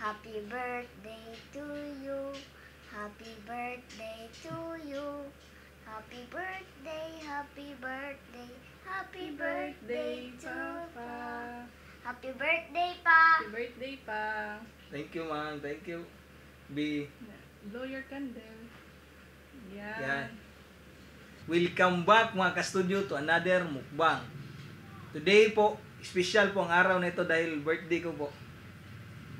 Happy birthday to you. Happy birthday to you. Happy birthday, happy birthday, happy birthday to Pa. Happy birthday, Pa. Happy birthday pa. Thank you, man. Thank you. B. Blow your candle. Yan. Yan. Welcome back mga ka-studio to another mukbang. Today po, special po ang araw na ito dahil birthday ko po.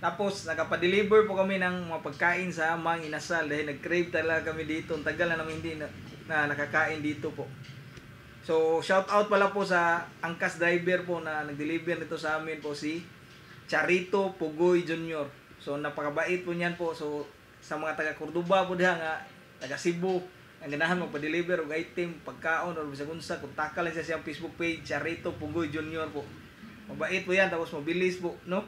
Tapos, nakapadeliver po kami ng mga pagkain sa Mang Inasal dahil nag-crave talaga kami dito. Ang tagal na namin hindi na nakakain dito po. So, shout out pala po sa angkas driver po na nag-deliver nito sa amin po si Charito Pugoy Jr. So, napakabait po niyan po. So, sa mga taga Cordoba po diha nga, taga Cebu, ang ganahan magpa-deliver og item, pagkaon or bisag unsa, kontak lang siya sa Facebook page Charito Pugoy Jr. po. Mabait po yan, tapos mabilis po, no?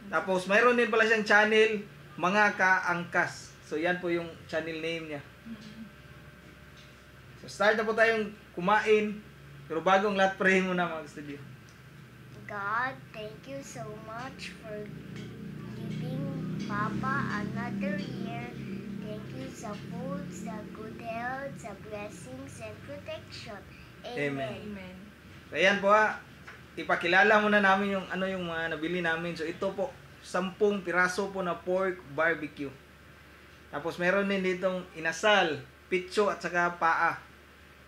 Tapos mayroon din pala siyang channel, Mga Kaangkas. So yan po yung channel name niya. So start na po tayong kumain. Pero bago ang lahat, pray muna mga studio. God, thank you so much for giving Papa another year. Thank you sa food, sa good health, sa blessings and protection. Amen. Amen. So ayan po ipakilala muna namin yung yung mga nabili namin. So ito po, 10 piraso po na pork barbecue. Tapos meron din ditong inasal, pitso at saka paa.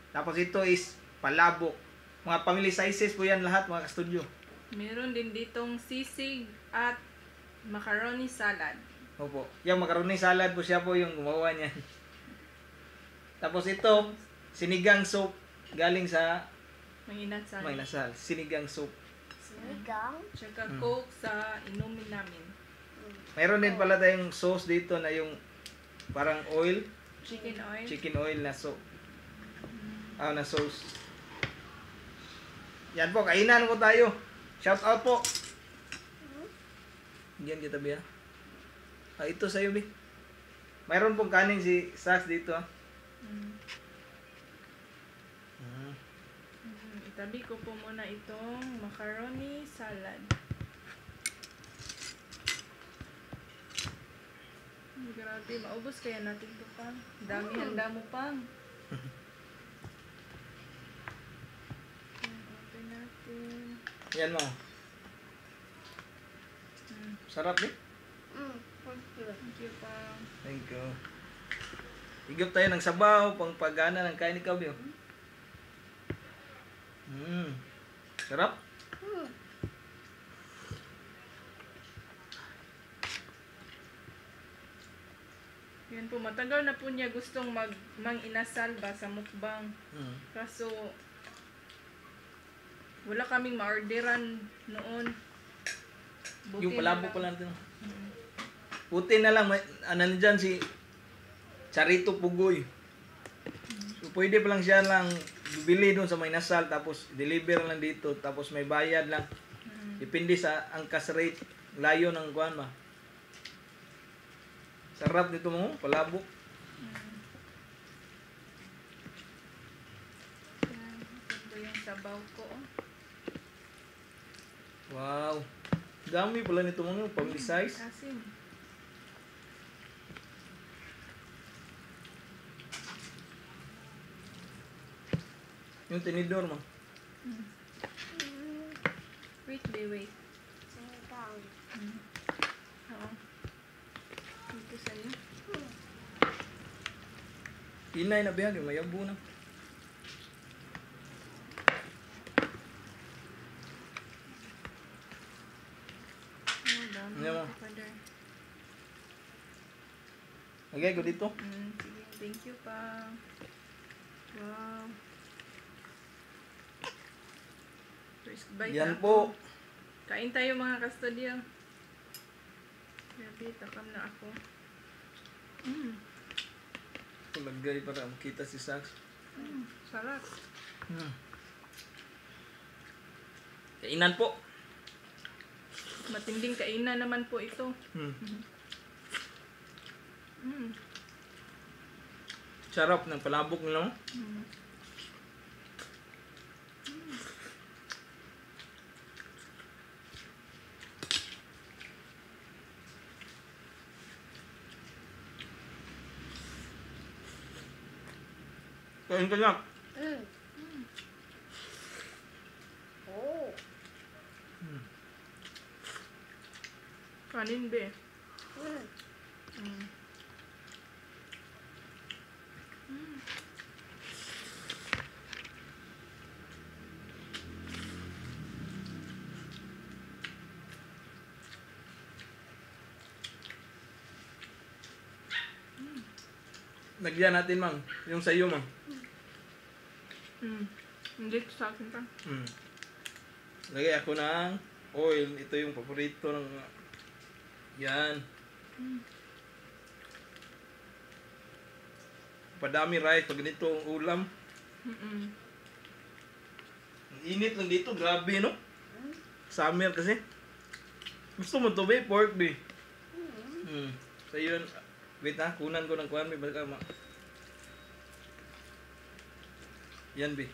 Tapos ito is palabok. Mga family sizes po yan lahat mga ka-studio. Meron din ditong sisig at macaroni salad. Opo. Yung macaroni salad po siya po yung gumawa niyan. Tapos ito, sinigang soup galing sa Manginasal. Mang Inasal. Sinigang soup. Sinigang. Tsaka coke sa inumin namin. Mayroon din pala tayong sauce dito na yung parang oil, Chicken oil. chicken oil na soup. Na sauce. Yan po, kainan po tayo. Shout out po. Diyan kita biya. Ito sa'yo, Bi. Mayroon pong kanin si Sax dito. Itabi ko po muna itong macaroni salad. Grabe, maubos kaya natin ito pa. Dami handa mo pang. Open natin. Yan mo. Sarap, Bi. Thank you. Thank you pang. Thank you. Higop tayo ng sabaw, pang pagana ng kain ikaw, Bi. Sarap. Yan po, matagal na po niya gustong mang-inasal ba sa mukbang. Kaso, wala kaming ma-orderan noon. Buti Yung na palabo lang. pala natin. Puti na lang, ano dyan si Charito Pugoy. So, pwede pa lang siya lang bibili doon sa Mang Inasal, tapos deliver lang dito, tapos may bayad lang. Depende sa angkas rate, layo ng kuwan ba. Sarap nito mo, palabok. Yan, ito yung sabaw ko. Wow. Dami pala nito mo, family size. Asim. Yung tinidor mo. Wait, wait. Sinigang. Oo. Ito sa'yo. Inay na bihag, may yabo na. Oh, dami. Ano mo? Father. Lagay ko dito. Sige, thank you pa. Wow. First bite Yan ako. po. Kain tayo mga kastudyo. Grabe, takam na ako. Lagay para makita si Sax. Sarap. Kainan po. Matinding kainan naman po ito. Sarap ng palabok nila mo. Kain ka na. Mm. Oh. Kanin be. Mm. Mm. Lagyan natin, Mang. Yung sa'yo, Mang. Mm. Hindi sa akin pa. Lagay ako ng oil. Ito yung paborito ng... Yan. Padami rice. Pag ganito ang ulam. Mm. Ang init lang dito. Grabe, no? Summer kasi. Gusto mo to, be? Pork, be? So, yun. Wait ha. Kunan ko ng kuhan, be. Balik ka, Ma. Yan, be.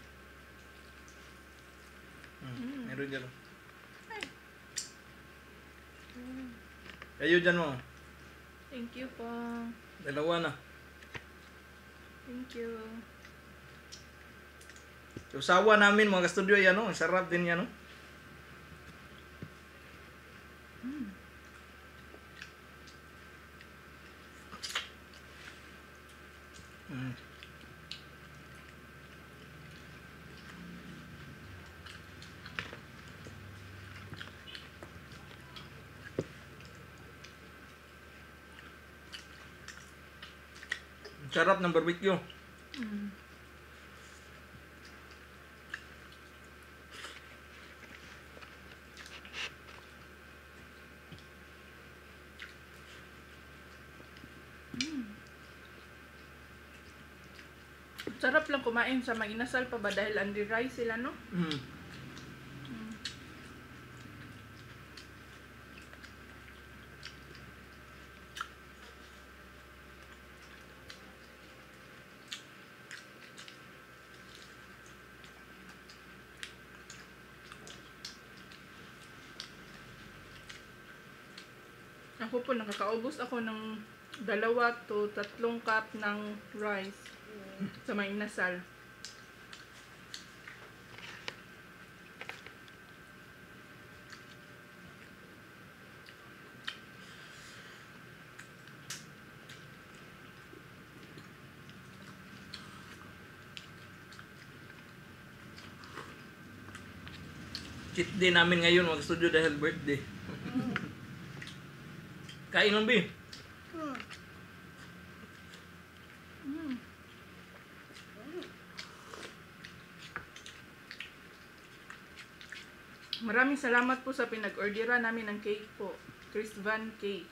Meron dyan. Kayo dyan, mo. Thank you po. Dalawa na. Thank you. So, sawa namin mga ka-studio yan, no? Ang sarap din yan, no? Ang sarap ng barbecue. Mm. Sarap lang kumain sa mga inasal pa ba dahil under rice sila, no? Ako po, nakakaubos ako ng 2 to 3 cup ng rice sa mga inasal. Cheat day namin ngayon mga studio dahil birthday. Kain lang, be. Maraming salamat po sa pinag-ordera namin ng cake po. Chris Van Cake.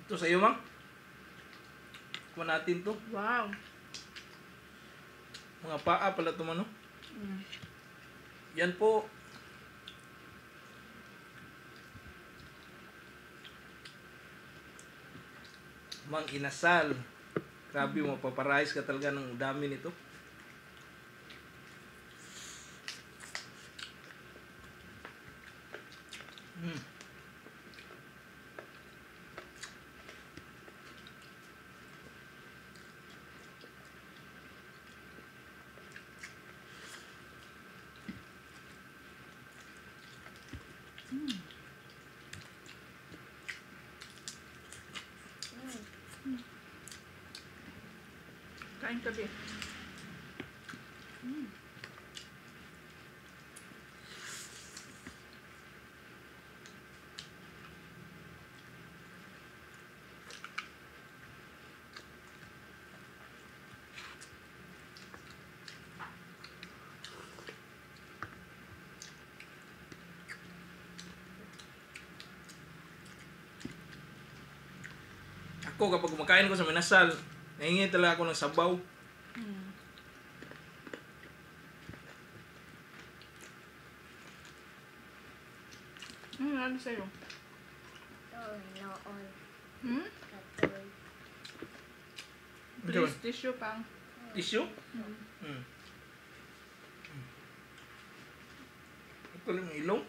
Ito sa iyo, Mang. Kuha natin to. Wow. Mga paa pala ito, mano. Mm. Yan po. Mang inasal. Grabe, mapaparais ka talaga ng dami nito. Kain ka, be. Ako, kapag kumakain ko sa minasal, nahingi talaga ako ng sabaw. Ano sa'yo? Noon. Hmm? Katoy. Please, tissue pang. Tissue? Ito lang yung ilong.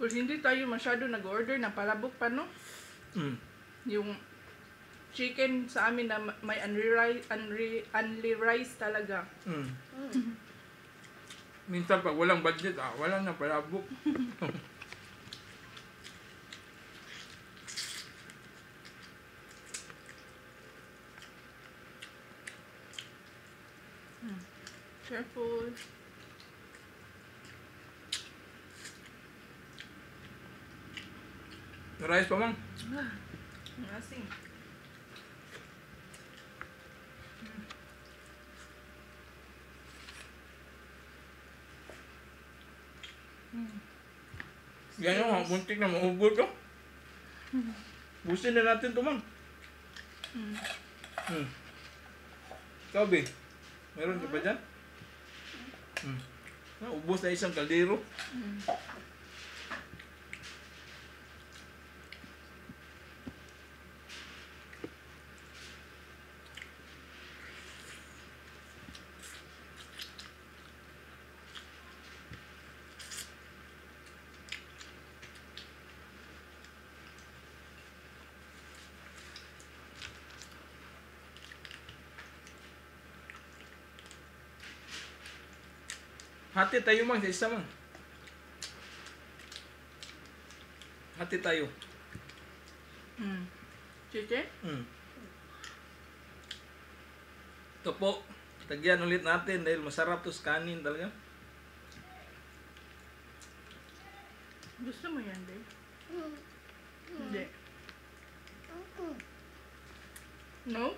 Pero hindi tayo masyado nag-order ng palabok pa, no? Mm. Yung chicken sa amin na may unli rice talaga. Mm. Minsan pag walang budget, wala na palabok. Careful. Rice pa mang. Ang asin. Yan yung buntik na maubod ko. Busin na natin to, mang. Ikaw, Be? Meron ka ba dyan? Ubos na isang kaldero. Hati tayo, mang, sa isa, mang. Hati tayo. Chicken? Ito po, tagyan ulit natin dahil masarap to sa kanin talaga. Gusto mo yan, babe? Hindi. No?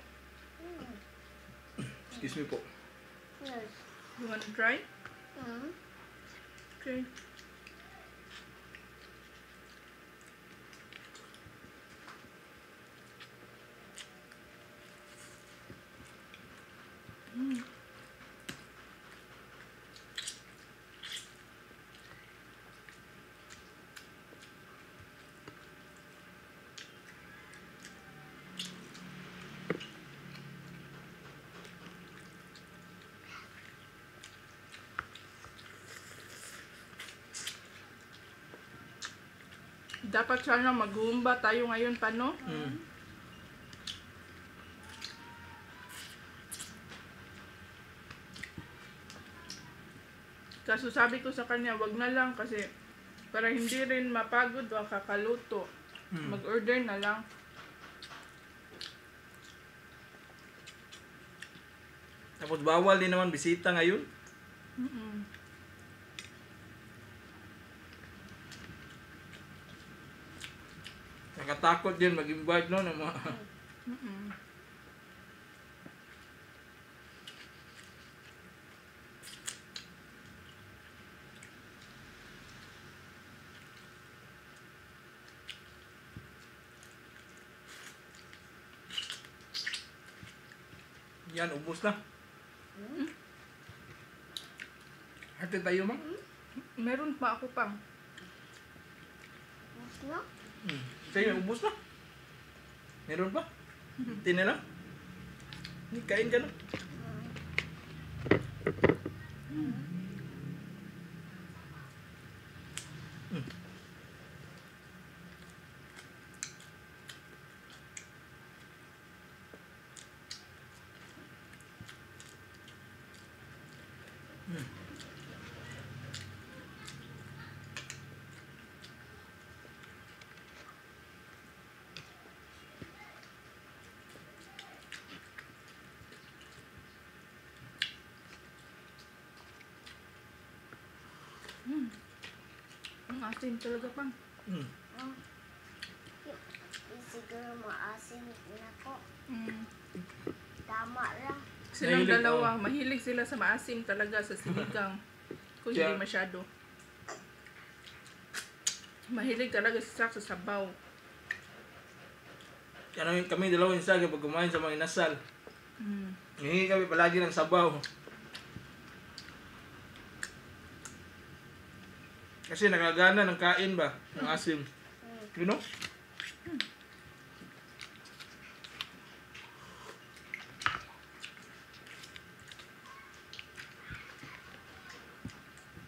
Excuse me po. Yes. You wanna try? Okay. Dapat sana mag-humba tayo ngayon pa, no? Kaso sabi ko sa kanya, wag na lang kasi para hindi rin mapagod o kakaluto. Mag-order na lang. Tapos bawal din naman bisita ngayon. Nakatakot din mag-invite, no, ng mga... Yan, ubos na. Hati tayo, mang. Meron pa ako pang. Mas na? Sa'yo, ubos na. Meron pa? Hindi na lang. Hindi, kain ka na. Ang asin talaga pang. Siguro maasim na ko. Tama lang. Silang Mahilig, dalawa, mahilig sila sa maasim talaga sa sinigang. Kung hindi Siya- masyado. Mahilig talaga sa sabaw. Kami dalawa yung saga pag kumain sa mga inasal. Hingi kami palagi ng sabaw. Kasi nakagana ng kain ba? Ng asim. You know?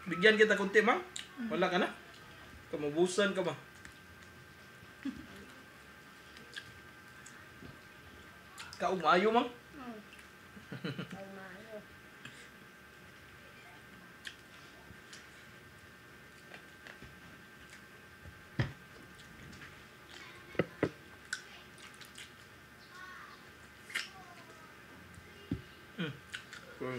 Bigyan kita kunti, ma'am? Wala ka na? Kamubusan ka ba? Kaumayo mang. Ay, mayo. Okay.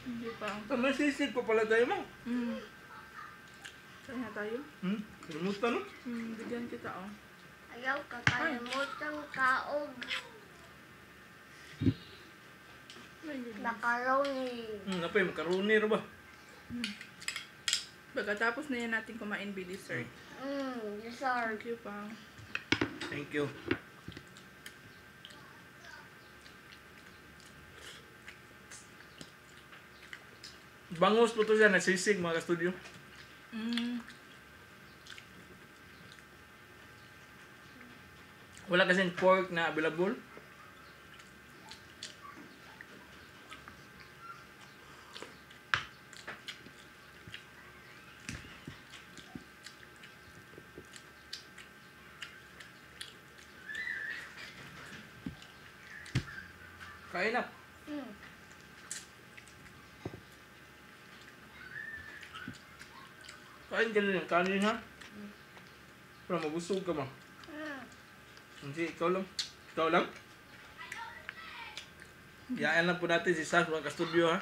Hindi pa. May sisig pa pala tayo mang. Saan na tayo? Kalimutan no? Bigyan kita oh. Ayaw kakalimutan kaog. Ay, yun. Macaroni. Napay, makaroni ra ba? Pagkatapos na yan natin kumain, be dessert. Dessert. Thank you, Pang. Thank you. Bangus po to siya, nasisig mga ka-studio. Wala kasing pork na available. Kain na. Kain ka rin yung kanin ha. Para mabusog ka ba? Hindi, ikaw lang. Ikaw lang? Yaan lang po natin si Sas mga ka-studio ha.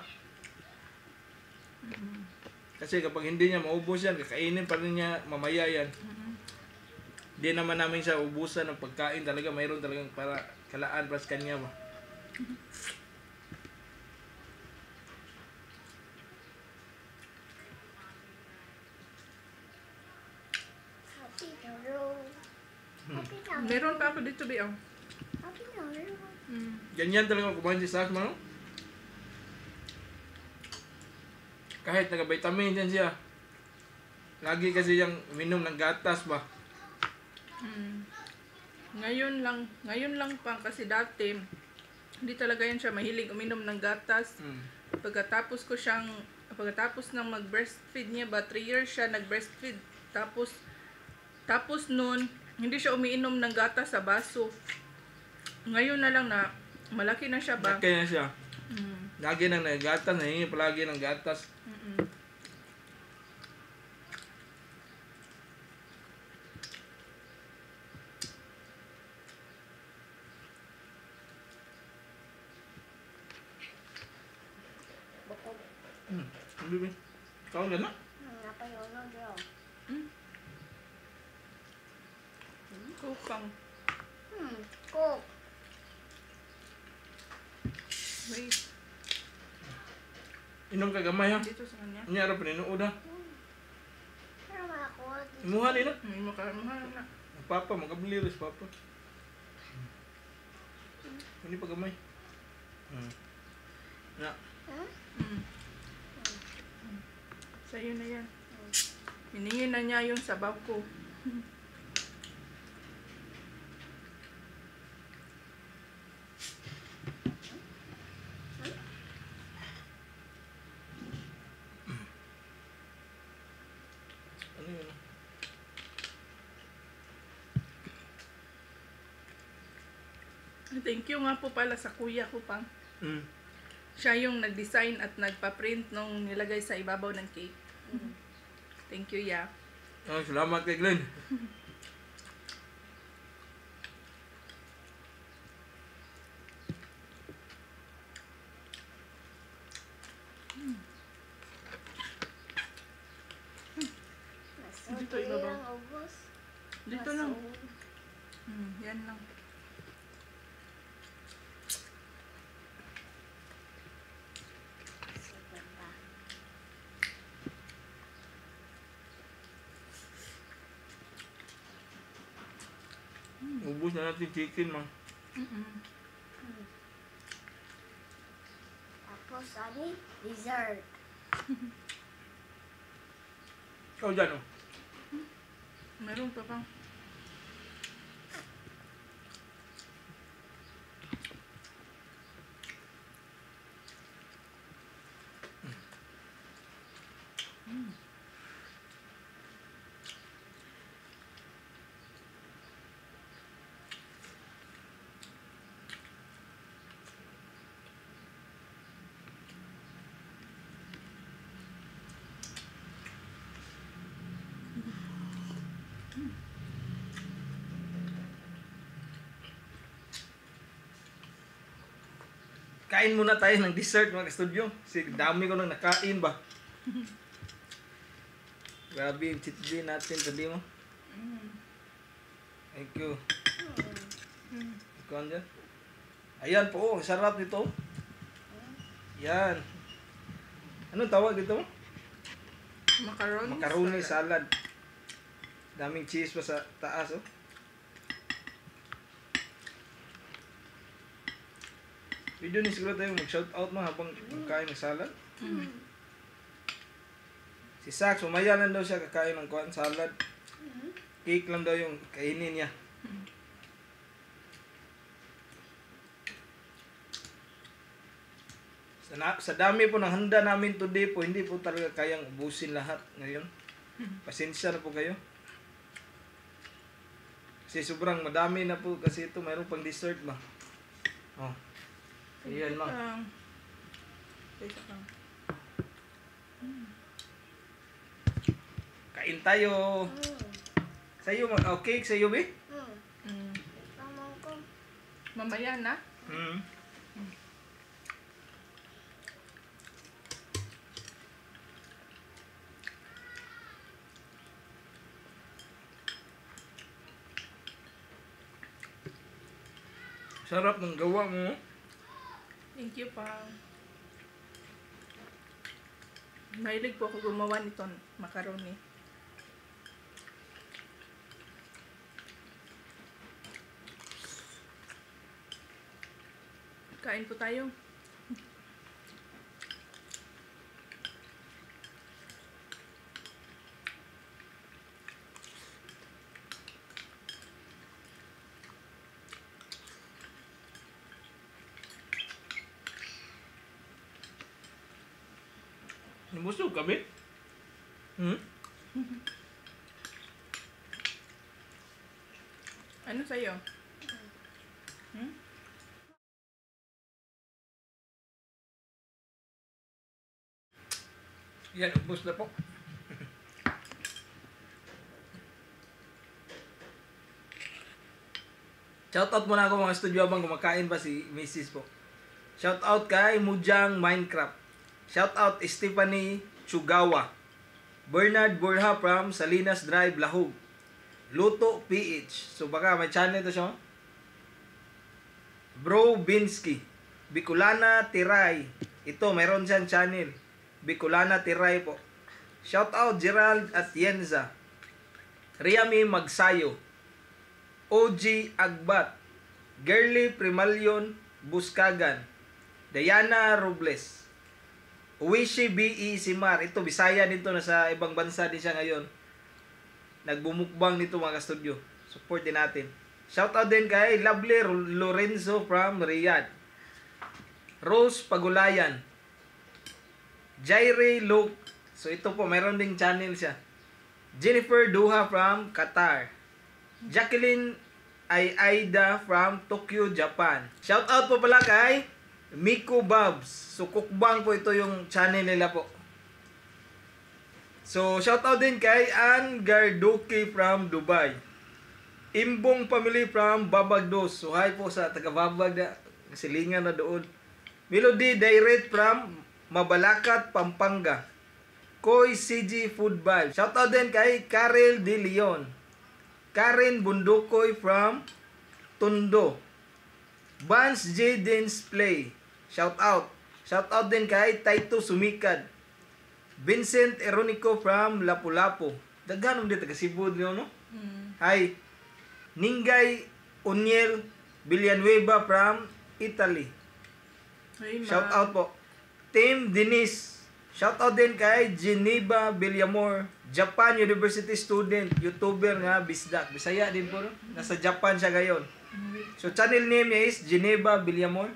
Kasi kapag hindi niya maubos yan, kakainin pa rin niya mamaya yan. Hindi naman namin siya ubusan ng pagkain talaga. Mayroon talagang para kalaan para sa kanya ba. Happy Noro. Happy Noro. Meron pa ako dito, be oh. Happy Noro. Ganyan talaga kumain si Sas man. Kahit naka-vitamin yan siya. Lagi kasi yung minom ng gatas ba. Ngayon lang Pang, kasi dati hindi talaga yan siya mahilig uminom ng gatas. Pagkatapos ng mag-breastfeed niya ba, 3 years siya nag-breastfeed. Tapos nun, hindi siya umiinom ng gatas sa baso. Ngayon na lang na malaki na siya ba? Laki na siya. Lagi nang nagatas, nahingi palagi ng gatas. Bukog. Hindi ba? Ikaw na na? Napayono daw. Kukang. Coke. Wait, Inom ka gamay ha. dito sa kanya. Inya ra paninuod ha. Pero ako. Imuha nila. May makamuha na. Papa, magabili rin si Papa. Hindi pa gamay. Na. Sa'yo na yan. Hiningin na niya yung sabaw ko. Ano yun? Thank you nga po pala sa kuya ko, Pang. Siya yung nag-design at nagpa-print nung nilagay sa ibabaw ng cake. Thank you, ya. Oh, salamat kay Glenn. Dito ibabaw. Ang ubos. Dito lang. Yan lang. Ubus na natin chicken, ma. Tapos ano? Dessert. Ikaw dyan, oh. Meron pa, Pang. Kain muna tayo ng dessert mga ka-studio. Kasi dami ko nang nakain ba. Grabe yung cheat day natin tadi mo. Thank you. Ikaw dyan. Ayan po, sarap nito. Yan. Anong tawag dito? Macaroni. Macaroni salad. Daming cheese pa sa taas, oh. Video ni siguro tayo mag-shout out mo habang kakain ng salad. Si Sax, umayanan daw siya kakain ng kuwan salad. Cake lang daw yung kainin niya. Sa dami po ng handa namin today po, hindi po talaga kayang ubusin lahat ngayon. Pasensya na po kayo. Kasi sobrang madami na po kasi ito, mayroon pang dessert ba. Oh. Ayan lang. Kain tayo. Sa'yo, cake sa'yo, be? Tamang ko. Mamaya na. Sarap ng gawa mo. Thank you pa. Mahilig po ako gumawa nito macaroni. Kain po tayo. Nabusog kami? Ano sa'yo? Yan, ubos na po. Shoutout muna ako mga studio habang kumakain pa si Mrs. po. Shoutout kay Mujang Minecraft. Shoutout Stephanie Chugawa. Bernard Borja from Salinas Drive, Lahog. Luto PH. So baka may channel to siya. Bro Binsky. Bicolana Tiray. Ito, mayroon siyang channel. Bicolana Tiray po. Shoutout Gerald Atienza. Riami Magsayo. OG Agbat. Girly Primalyon Buskagan. Diana Robles. Uwishi B.E. Simar. Ito, Bisaya dito. Nasa ibang bansa din siya ngayon. Nagbumukbang nito mga ka-studio. Support din natin. Shoutout din kay Lovely Lorenzo from Riyadh. Rose Pagulayan. Jaire Luke. So ito po, mayroon ding channel siya. Jennifer Duha from Qatar. Jacqueline Aida from Tokyo, Japan. Shoutout po pala kay Miko Babs. So, cookbang po ito yung channel nila po. So, shoutout din kay Ann Garduki from Dubai. Imbong Family from Babagdos. So, hi po sa taga-Babag na silingan na doon. Melody Direct from Mabalacat, Pampanga. Koy CG Food Vibe. Shoutout din kay Karel De Leon. Karen Bundukoy from Tondo. Vance J. Dance Play. Shout out. Shout out din kay Taito Sumikad. Vincent Eronico from Lapu-Lapu. Daghanong dito taga Cebu niyo no? Hi. Ningay Uniel Villanueva from Italy. Hey, Shout out po. Team Denise. Shout out din kay Geneva Villamor, Japan University student, YouTuber nga Bisdak. Bisaya din po no? Nasa Japan siya ngayon. So channel name niya is Geneva Villamor.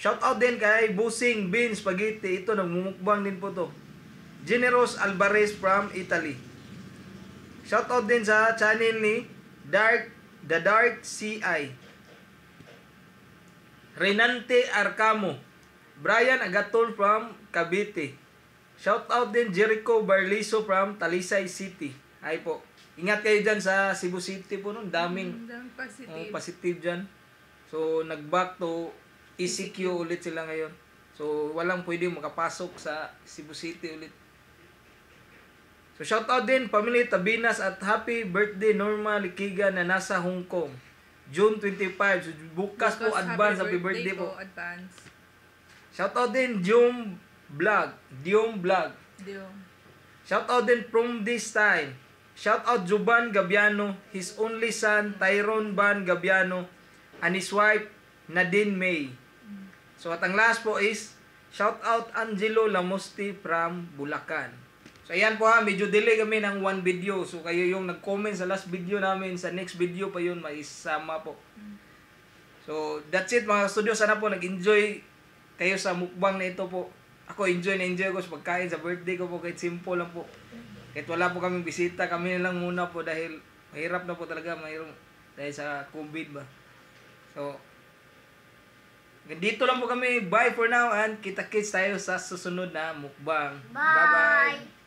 Shout out din kay Busing Bean Spaghetti. Ito, nagmumukbang din po to. Generos Alvarez from Italy. Shout out din sa channel ni The Dark CI. Renante Arcamo. Brian Agatol from Cavite. Shout out din Jericho Barliso from Talisay City. Ay po. Ingat kayo dyan sa Cebu City po. No? Daming positive. positive dyan. So, nag-back to ECQ ulit sila ngayon. So, walang pwede makapasok sa Cebu City ulit. So, shout out din, Pamilya Tabinas at happy birthday Norma Likiga na nasa Hong Kong. June 25. So, bukas po, advance happy birthday po. Advance. Shout out din, Diom Vlog. Dio. Shout out din from this time. Shout out Juban Gabiano, his only son, Tyrone Ban Gabiano, and his wife, Nadine May. So, at ang last po is, shout out Angelo Lamosti from Bulacan. So, ayan po ha, medyo delay kami ng one video. So, kayo yung nag-comment sa last video namin, sa next video pa yun, may isama po. So, that's it mga studio. Sana po nag-enjoy kayo sa mukbang na ito po. Ako, enjoy ko sa pagkain sa birthday ko po, kahit simple lang po. Kahit wala po kaming bisita, kami na lang muna po dahil mahirap na po talaga, dahil sa COVID ba. So, dito lang po kami. Bye for now and kita-kits tayo sa susunod na mukbang. Bye!